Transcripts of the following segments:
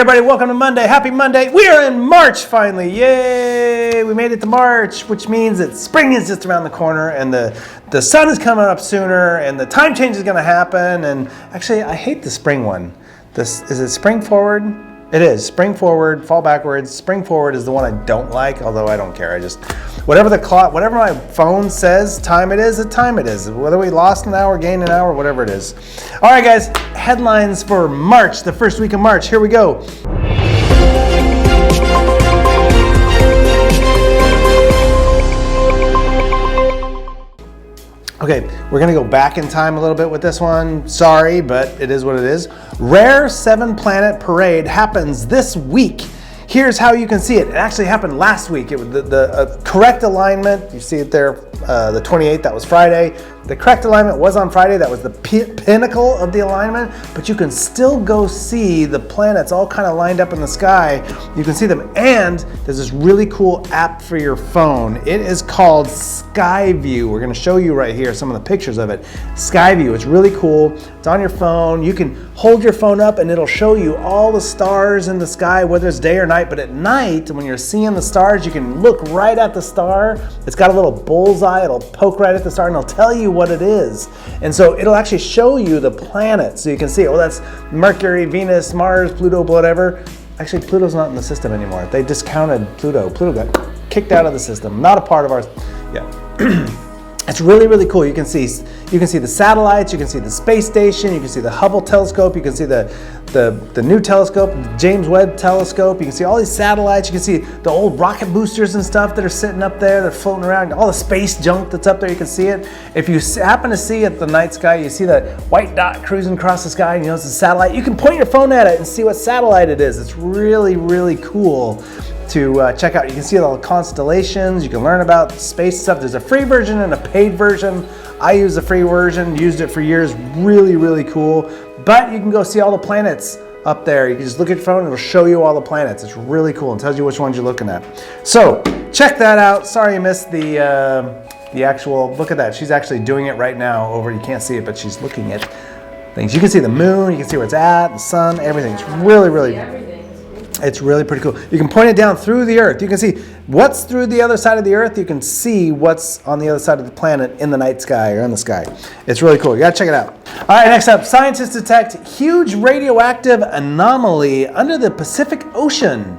everybody, welcome to Monday. Happy Monday. We are in March finally. Yay! We made it to March, which means that spring is just around the corner and the sun is coming up sooner and the time change is going to happen. And actually, I hate the spring one. Is it spring forward? It is. Spring forward, fall backwards. Spring forward is the one I don't like, although I don't care. I just, whatever my phone says time it is, the time it is. Whether we lost an hour, gained an hour, whatever it is. All right, guys, headlines for March, the first week of March. Here we go. Okay, we're gonna go back in time a little bit with this one. Sorry, but it is what it is. Rare 7-planet parade happens this week. Here's how you can see it. It actually happened last week. It was the correct alignment. You see it there, the 28th, that was Friday. The correct alignment was on Friday. That was the pinnacle of the alignment, but you can still go see the planets all kind of lined up in the sky. You can see them, and there's this really cool app for your phone. It is called Skyview. We're gonna show you right here some of the pictures of it. Skyview, it's really cool. It's on your phone. You can hold your phone up and it'll show you all the stars in the sky, whether it's day or night. But at night, when you're seeing the stars, you can look right at the star. It's got a little bullseye. It'll poke right at the star and it'll tell you what it is. And so it'll actually show you the planets. So you can see, oh, that's Mercury, Venus, Mars, Pluto, whatever. Actually, Pluto's not in the system anymore. They discounted Pluto. Pluto got kicked out of the system. Not a part of ours. Yeah. It's really, really cool. You can see the satellites, you can see the space station, you can see the Hubble telescope, you can see the new telescope, the James Webb telescope, you can see all these satellites, you can see the old rocket boosters and stuff that are sitting up there, they're floating around, all the space junk that's up there, you can see it. If you happen to see at the night sky, you see that white dot cruising across the sky and you know it's a satellite, you can point your phone at it and see what satellite it is. It's really, really cool to check out. You can see all the constellations, you can learn about space stuff. There's a free version and a paid version. I use the free version, used it for years, really, really cool. But you can go see all the planets up there. You can just look at your phone, it'll show you all the planets. It's really cool and tells you which ones you're looking at. So check that out. Sorry you missed the actual, look at that. She's actually doing it right now over, you can't see it, but she's looking at things. You can see the moon, you can see where it's at, the sun, everything. It's really, really It's really pretty cool. You can point it down through the Earth. You can see what's through the other side of the Earth. You can see what's on the other side of the planet in the night sky or in the sky. It's really cool. You gotta check it out. All right, next up, scientists detect huge radioactive anomaly under the Pacific Ocean.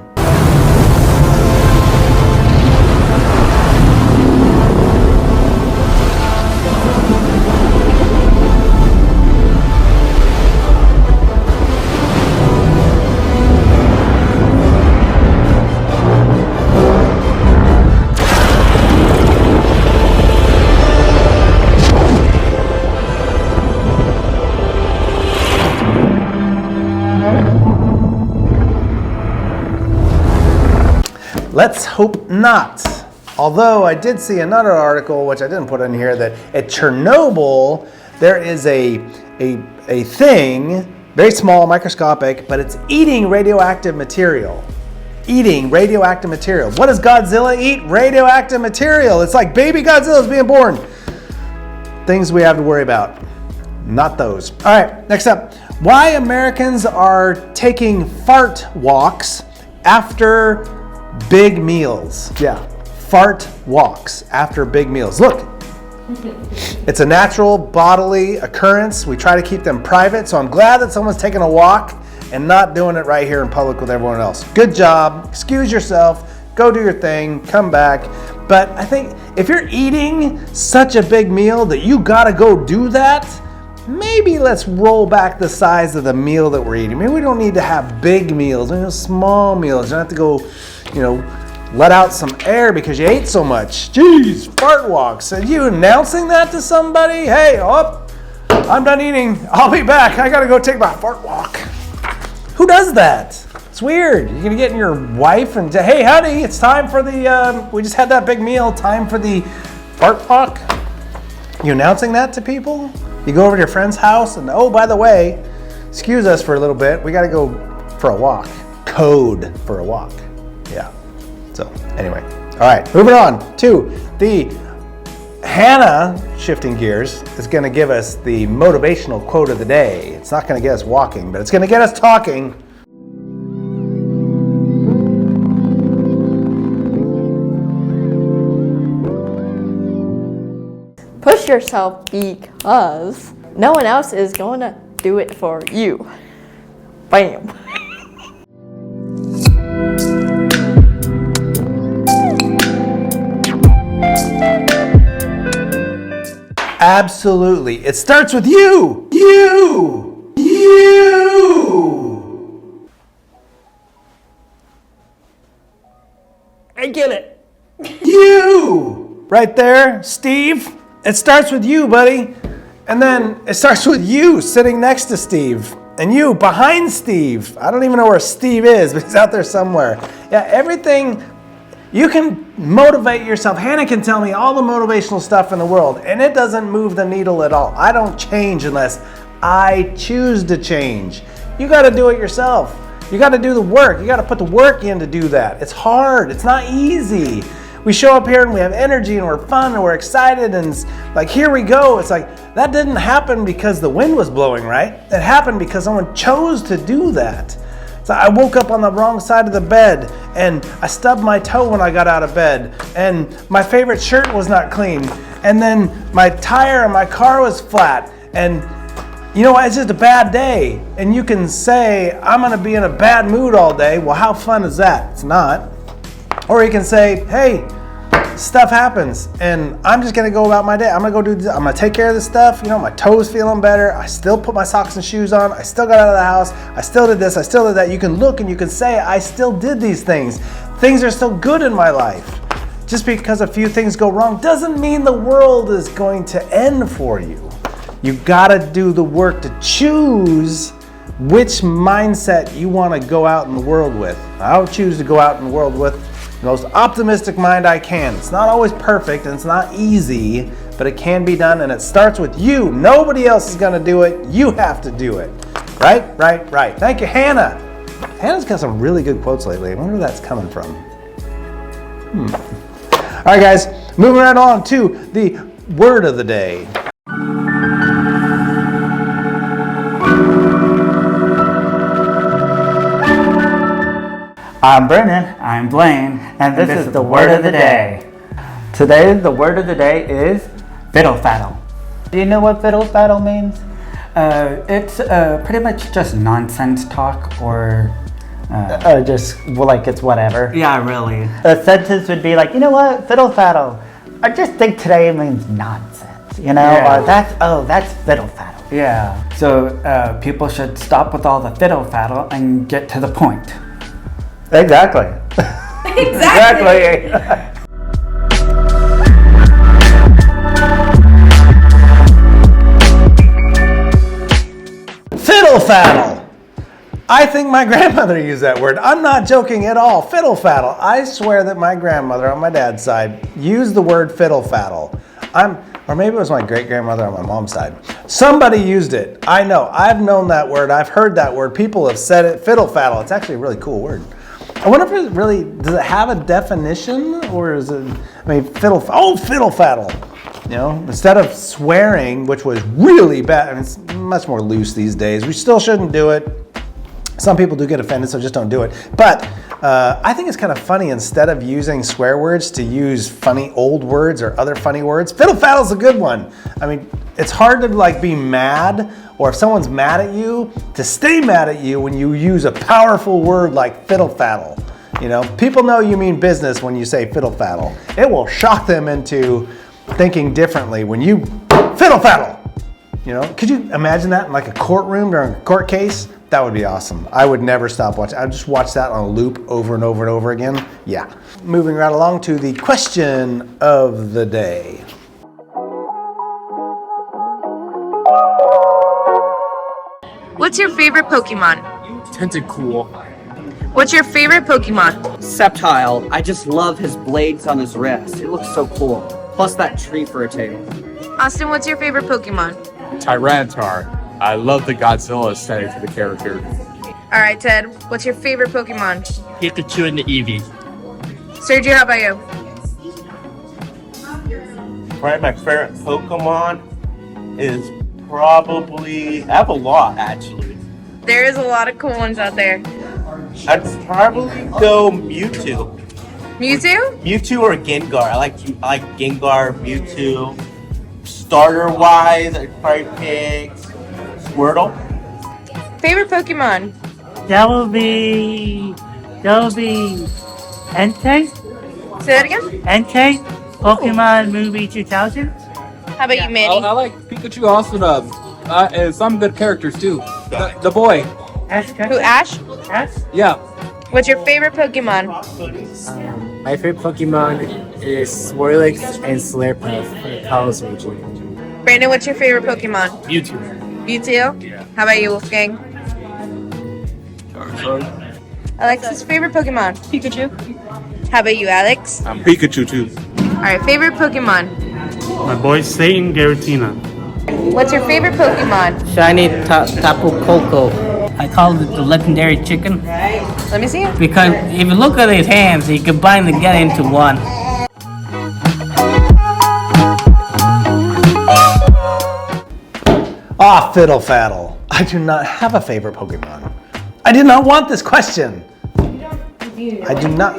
Let's hope not. Although I did see another article, which I didn't put in here, that at Chernobyl, there is a thing, very small, microscopic, but it's eating radioactive material. Eating radioactive material. What does Godzilla eat? Radioactive material. It's like baby Godzilla's being born. Things we have to worry about. Not those. All right, next up. Why Americans are taking fart walks after big meals. Yeah, fart walks after big meals. Look, it's a natural bodily occurrence. We try to keep them private, so I'm glad that someone's taking a walk and not doing it right here in public with everyone else. Good job. Excuse yourself. Go do your thing. Come back. But I think if you're eating such a big meal that you gotta go do that, maybe let's roll back the size of the meal that we're eating. Maybe we don't need to have big meals, maybe small meals. You don't have to go, let out some air because you ate so much. Jeez, fart walks. Are you announcing that to somebody? Hey, I'm done eating. I'll be back. I gotta go take my fart walk. Who does that? It's weird. You're gonna get in your wife and say, hey, honey, it's time for the, we just had that big meal, time for the fart walk. You announcing that to people? You go over to your friend's house and, oh, by the way, excuse us for a little bit. We got to go for a walk. Code for a walk. Yeah. So anyway, all right, moving on to the Hannah, shifting gears, is going to give us the motivational quote of the day. It's not going to get us walking, but it's going to get us talking. yourself because no one else is going to do it for you. Bam. Absolutely. It starts with you. You. You. I get it. You. Right there, Steve. It starts with you, buddy. And then it starts with you sitting next to Steve. And you behind Steve. I don't even know where Steve is, but he's out there somewhere. Yeah, everything. You can motivate yourself. Hannah can tell me all the motivational stuff in the world, and it doesn't move the needle at all. I don't change unless I choose to change. You got to do it yourself. You got to do the work. You got to put the work in to do that. It's hard. It's not easy. We show up here and we have energy and we're fun and we're excited and it's like, here we go. It's like, that didn't happen because the wind was blowing, right? It happened because someone chose to do that. So I woke up on the wrong side of the bed and I stubbed my toe when I got out of bed and my favorite shirt was not clean and then my tire on my car was flat and you know what, it's just a bad day. And you can say, I'm gonna be in a bad mood all day. Well, how fun is that? It's not. Or you can say, hey, stuff happens and I'm just gonna go about my day. I'm gonna go do this. I'm gonna take care of this stuff. You know, my toe's feeling better. I still put my socks and shoes on. I still got out of the house. I still did this. I still did that. You can look and you can say, I still did these things. Things are still good in my life. Just because a few things go wrong doesn't mean the world is going to end for you. You gotta do the work to choose which mindset you wanna go out in the world with. I'll choose to go out in the world with the most optimistic mind I can. It's not always perfect and it's not easy, but it can be done and it starts with you. Nobody else is gonna do it. You have to do it. Right, right, right. Thank you, Hannah. Hannah's got some really good quotes lately. I wonder where that's coming from. All right, guys, moving right on to the word of the day. I'm Brennan. I'm Blane. And this is the word of the day. Today, the word of the day is fiddle faddle. Do you know what fiddle faddle means? It's pretty much just nonsense talk or just like it's whatever. yeah, really. A sentence would be like, you know what, fiddle faddle. I just think today means nonsense. You know, Yeah. or that's fiddle faddle. Yeah. So people should stop with all the fiddle faddle and get to the point. Exactly. Exactly. Fiddle faddle. I think my grandmother used that word. I'm not joking at all. Fiddle faddle. I swear that my grandmother on my dad's side used the word fiddle faddle. Or maybe it was my great grandmother on my mom's side. Somebody used it. I know. I've known that word. I've heard that word. People have said it. Fiddle faddle. It's actually a really cool word. I wonder if it really, does it have a definition or is it, fiddle faddle. You know, instead of swearing, which was really bad, and it's much more loose these days. We still shouldn't do it. Some people do get offended, so just don't do it. But I think it's kind of funny instead of using swear words to use funny old words or other funny words. Fiddle faddle's a good one. I mean, it's hard to like be mad or if someone's mad at you, to stay mad at you when you use a powerful word like fiddle faddle. You know, people know you mean business when you say fiddle faddle. It will shock them into thinking differently when you fiddle faddle. You know, could you imagine that in like a courtroom during a court case? That would be awesome. I would never stop watching. I'd just watch that on a loop over and over and over again. Yeah. Moving right along to the question of the day. What's your favorite Pokemon? Tentacool. What's your favorite Pokemon? Sceptile. I just love his blades on his wrist. It looks so cool. Plus that tree for a tail. Austin, what's your favorite Pokemon? Tyranitar. I love the Godzilla aesthetic for the character. Alright, Ted, what's your favorite Pokemon? Pikachu and the Eevee. Sergio, how about you? Probably my favorite Pokemon is probably, I have a lot actually. There is a lot of cool ones out there. I'd probably go Mewtwo. Mewtwo? Mewtwo or Gengar. I like Gengar, Mewtwo. Starter-wise, I'd probably pick Squirtle. Favorite Pokemon? That would be Entei? Say that again. Entei? Pokemon Movie 2000? How about you, Manny? I like Pikachu also, and some good characters too. The boy. Who, Ash? Yeah. What's your favorite Pokemon? My favorite Pokemon is Swirlix and Slurpuff for the Kalos region. Brandon, what's your favorite Pokemon? Mewtwo. Mewtwo? How about you, Wolfgang? Alex's favorite Pokemon? Pikachu. How about you, Alex? I'm Pikachu too. Alright, favorite Pokemon? My boy Satan Garatina. What's your favorite Pokemon? Shiny Tapu Koko. I call it the legendary chicken Let me see it. because if you look at his hands, he combine them together into one. Ah, Fiddle Faddle. I do not have a favorite Pokemon. I did not want this question. I do not.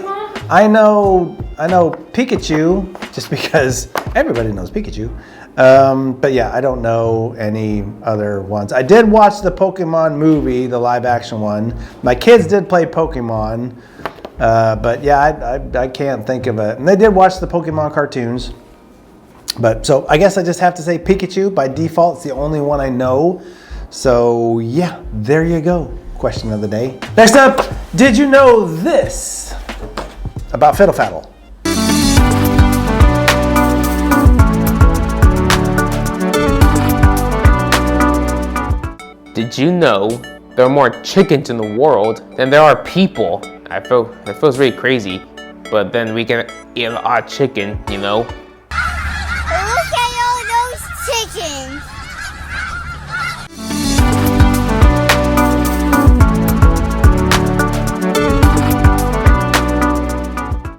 I know Pikachu just because everybody knows Pikachu. But yeah, I don't know any other ones. I did watch the Pokemon movie, the live action one. My kids did play Pokemon. But yeah, I can't think of it. And they did watch the Pokemon cartoons. But so I guess I just have to say Pikachu by default. It's the only one I know. So yeah, there you go. Question of the day. Next up, did you know this about Fiddle Faddle? Did you know there are more chickens in the world than there are people? It feels really crazy, but then we can eat a lot of chicken, you know? Look at all those chickens!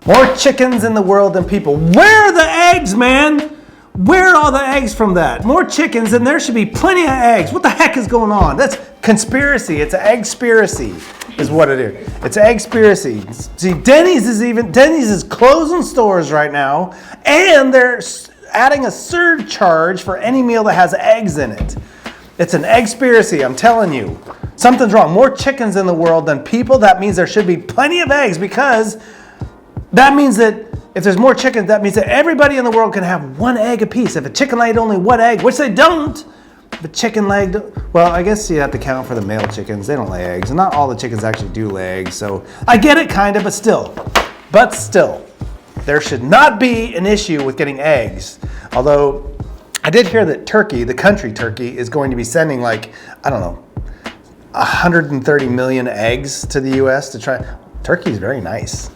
More chickens in the world than people. Where are the eggs, man? Where are all the eggs from that? More chickens, and there should be plenty of eggs. What the heck is going on? That's conspiracy. It's an egg-spiracy is what it is. It's an egg-spiracy. See, Denny's is closing stores right now, and they're adding a surcharge for any meal that has eggs in it. It's an egg-spiracy, I'm telling you. Something's wrong. More chickens in the world than people. That means there should be plenty of eggs because that means that if there's more chickens, that means that everybody in the world can have one egg apiece. If a chicken laid only one egg, which they don't, the chicken laid, well, I guess you have to count for the male chickens. They don't lay eggs. And not all the chickens actually do lay eggs. So I get it kind of, but still, there should not be an issue with getting eggs. Although I did hear that Turkey, the country Turkey, is going to be sending 130 million eggs to the US to try. Turkey's very nice.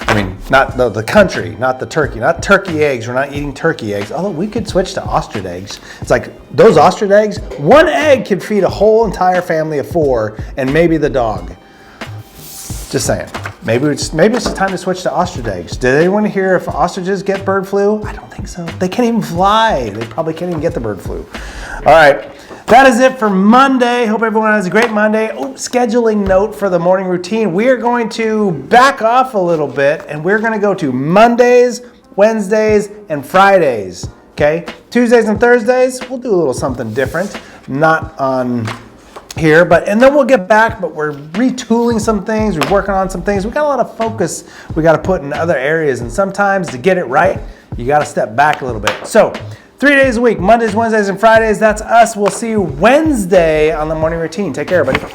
I mean, not the country, not the turkey, not turkey eggs. We're not eating turkey eggs. Although we could switch to ostrich eggs. It's like those ostrich eggs, one egg could feed a whole entire family of 4 and maybe the dog. Just saying. Maybe it's just time to switch to ostrich eggs. Did anyone hear if ostriches get bird flu? I don't think so. They can't even fly. They probably can't even get the bird flu. All right. That is it for Monday. Hope everyone has a great Monday. Oh, scheduling note for the morning routine. We are going to back off a little bit and we're going to go to Mondays, Wednesdays, and Fridays. Okay? Tuesdays and Thursdays, we'll do a little something different. Not on here, and then we'll get back, but we're retooling some things. We're working on some things. We got a lot of focus we got to put in other areas. And sometimes to get it right, you got to step back a little bit. So 3 days a week, Mondays, Wednesdays, and Fridays. That's us. We'll see you Wednesday on the morning routine. Take care, everybody.